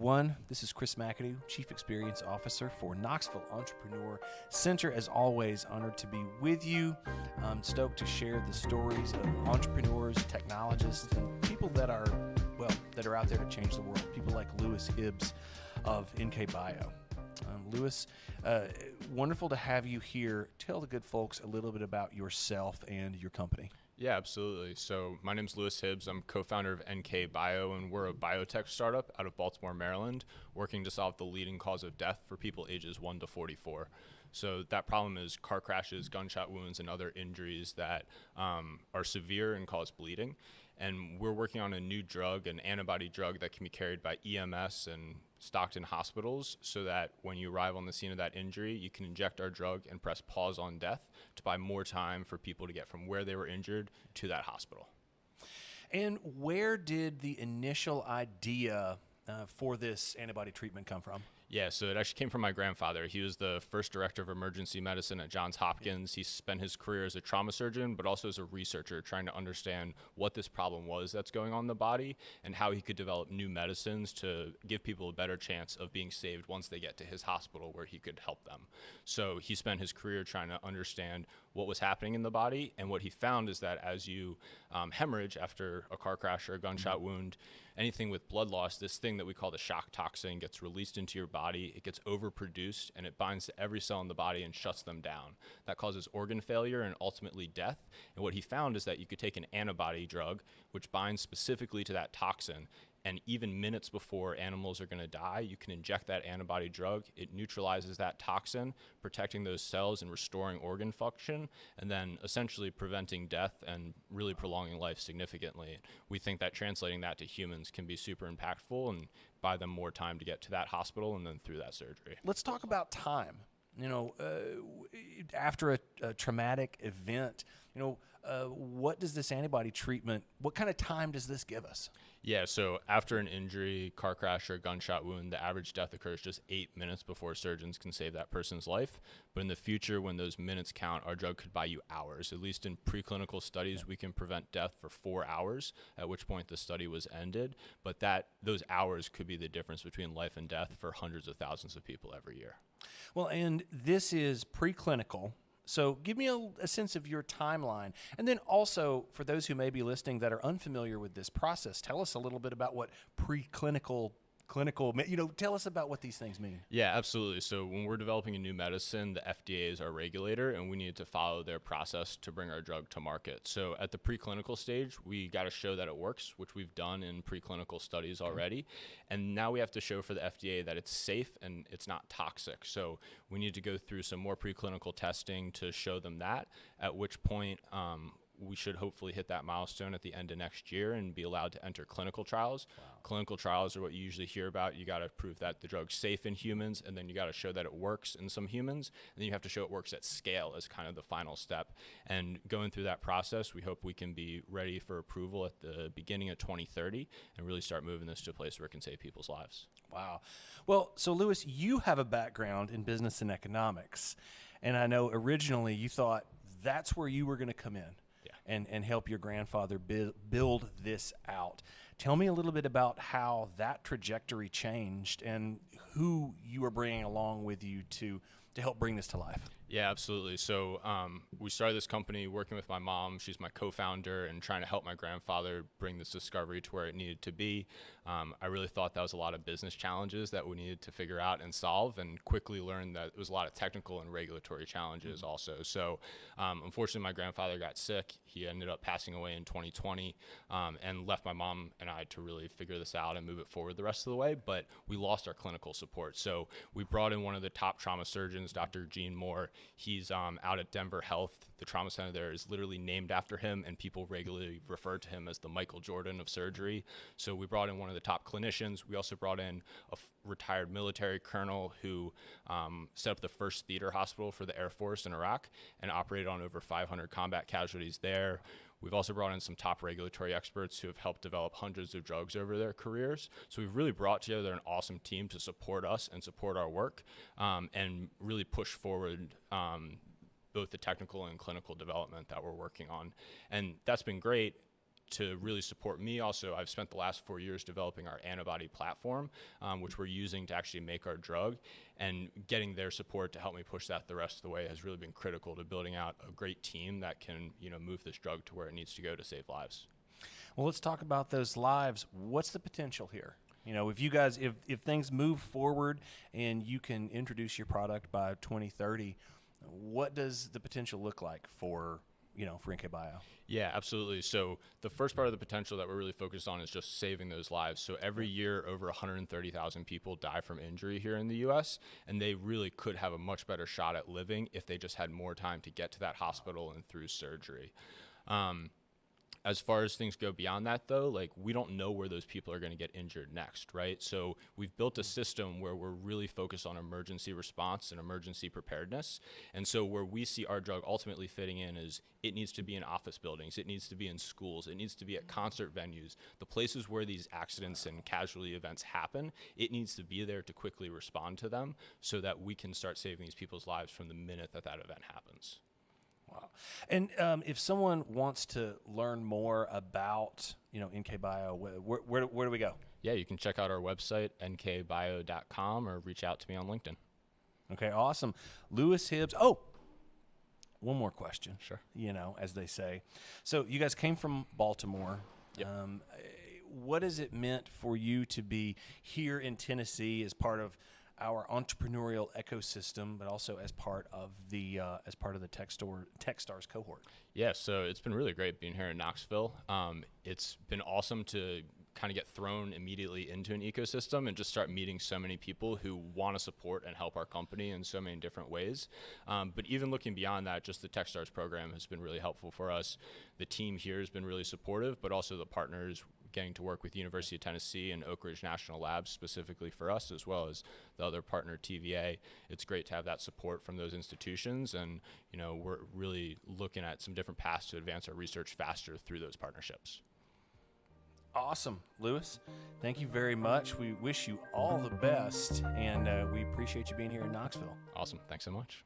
everyone. This is Chris McAdoo, Chief Experience Officer for Knoxville Entrepreneur Center. As always, honored to be with you. I'm stoked to share the stories of entrepreneurs, technologists, and people that are out there to change the world. People like Lewis Hibbs of NKA Bio. Lewis, wonderful to have you here. Tell the good folks a little bit about yourself and your company. Yeah, absolutely. So my name's Lewis Hibbs. I'm co-founder of NKA Bio, and we're a biotech startup out of Baltimore, Maryland, working to solve the leading cause of death for people ages 1 to 44. So that problem is car crashes, gunshot wounds, and other injuries that are severe and cause bleeding. And we're working on a new drug, an antibody drug that can be carried by EMS and stocked in hospitals so that when you arrive on the scene of that injury, you can inject our drug and press pause on death to buy more time for people to get from where they were injured to that hospital. And where did the initial idea for this antibody treatment come from? Yeah, so it actually came from my grandfather. He was the first director of emergency medicine at Johns Hopkins. He spent his career as a trauma surgeon, but also as a researcher, trying to understand what this problem was that's going on in the body and how he could develop new medicines to give people a better chance of being saved once they get to his hospital where he could help them. So he spent his career trying to understand what was happening in the body, and what he found is that as you hemorrhage after a car crash or a gunshot wound, anything with blood loss, this thing that we call the shock toxin gets released into your body. It gets overproduced and it binds to every cell in the body and shuts them down. That causes organ failure and ultimately death. And what he found is that you could take an antibody drug, which binds specifically to that toxin, and even minutes before animals are going to die, you can inject that antibody drug. It neutralizes that toxin, protecting those cells and restoring organ function, and then essentially preventing death and really prolonging life significantly. We think that translating that to humans can be super impactful and buy them more time to get to that hospital and then through that surgery. Let's talk about time. After a traumatic event, what does this antibody treatment, what kind of time does this give us? Yeah, so after an injury, car crash, or gunshot wound, the average death occurs just 8 minutes before surgeons can save that person's life. But in the future, when those minutes count, our drug could buy you hours. At least in preclinical studies, we can prevent death for 4 hours, at which point the study was ended. But those hours could be the difference between life and death for hundreds of thousands of people every year. Well, and this is preclinical. So give me a sense of your timeline. And then also, for those who may be listening that are unfamiliar with this process, tell us a little bit about what preclinical, tell us about what these things mean. Yeah, absolutely. So when we're developing a new medicine, the FDA is our regulator, and we need to follow their process to bring our drug to market. So at the preclinical stage, we got to show that it works, which we've done in preclinical studies already. And now we have to show for the FDA that it's safe and it's not toxic. So we need to go through some more preclinical testing to show them that, at which point we should hopefully hit that milestone at the end of next year and be allowed to enter clinical trials. Wow. Clinical trials are what you usually hear about. You got to prove that the drug's safe in humans, and then you got to show that it works in some humans, and then you have to show it works at scale as kind of the final step. And going through that process, we hope we can be ready for approval at the beginning of 2030 and really start moving this to a place where it can save people's lives. Wow. Well, so Lewis, you have a background in business and economics, and I know originally you thought that's where you were going to come in. And help your grandfather build this out. Tell me a little bit about how that trajectory changed and who you are bringing along with you to help bring this to life. Yeah, absolutely. So we started this company working with my mom. She's my co-founder, and trying to help my grandfather bring this discovery to where it needed to be. I really thought that was a lot of business challenges that we needed to figure out and solve, and quickly learned that it was a lot of technical and regulatory challenges also. So unfortunately, my grandfather got sick. He ended up passing away in 2020 and left my mom and I to really figure this out and move it forward the rest of the way. But we lost our clinical support. So we brought in one of the top trauma surgeons, Dr. Gene Moore. He's out at Denver Health. The trauma center there is literally named after him, and people regularly refer to him as the Michael Jordan of surgery. So we brought in one of the top clinicians. We also brought in a retired military colonel who set up the first theater hospital for the Air Force in Iraq and operated on over 500 combat casualties there. We've also brought in some top regulatory experts who have helped develop hundreds of drugs over their careers. So we've really brought together an awesome team to support us and support our work and really push forward both the technical and clinical development that we're working on. And that's been great. to really support me, also, I've spent the last 4 years developing our antibody platform, which we're using to actually make our drug, and getting their support to help me push that the rest of the way has really been critical to building out a great team that can, move this drug to where it needs to go to save lives. Well, let's talk about those lives. What's the potential here? If you guys, if things move forward and you can introduce your product by 2030, what does the potential look like for NKA Bio? Yeah, absolutely. So the first part of the potential that we're really focused on is just saving those lives. So every year, over 130,000 people die from injury here in the U.S., and they really could have a much better shot at living if they just had more time to get to that hospital and through surgery. As far as things go beyond that, though, we don't know where those people are going to get injured next, right? So we've built a system where we're really focused on emergency response and emergency preparedness. And so where we see our drug ultimately fitting in is it needs to be in office buildings, it needs to be in schools, it needs to be at concert venues, the places where these accidents and casualty events happen. It needs to be there to quickly respond to them so that we can start saving these people's lives from the minute that event happens. Wow. And if someone wants to learn more about, NK Bio, where do we go? Yeah, you can check out our website, nkabio.com, or reach out to me on LinkedIn. Okay, awesome. Lewis Hibbs. Oh, one more question. Sure. As they say. So you guys came from Baltimore. Yep. What has it meant for you to be here in Tennessee as part of our entrepreneurial ecosystem, but also as part of the Techstars cohort? Yeah, so it's been really great being here in Knoxville. It's been awesome to kind of get thrown immediately into an ecosystem and just start meeting so many people who want to support and help our company in so many different ways. But even looking beyond that, just the Techstars program has been really helpful for us. The team here has been really supportive, but also the partners, getting to work with University of Tennessee and Oak Ridge National Labs specifically for us, as well as the other partner, TVA. It's great to have that support from those institutions, and we're really looking at some different paths to advance our research faster through those partnerships. Awesome. Lewis, thank you very much. We wish you all the best, and we appreciate you being here in Knoxville. Awesome. Thanks so much.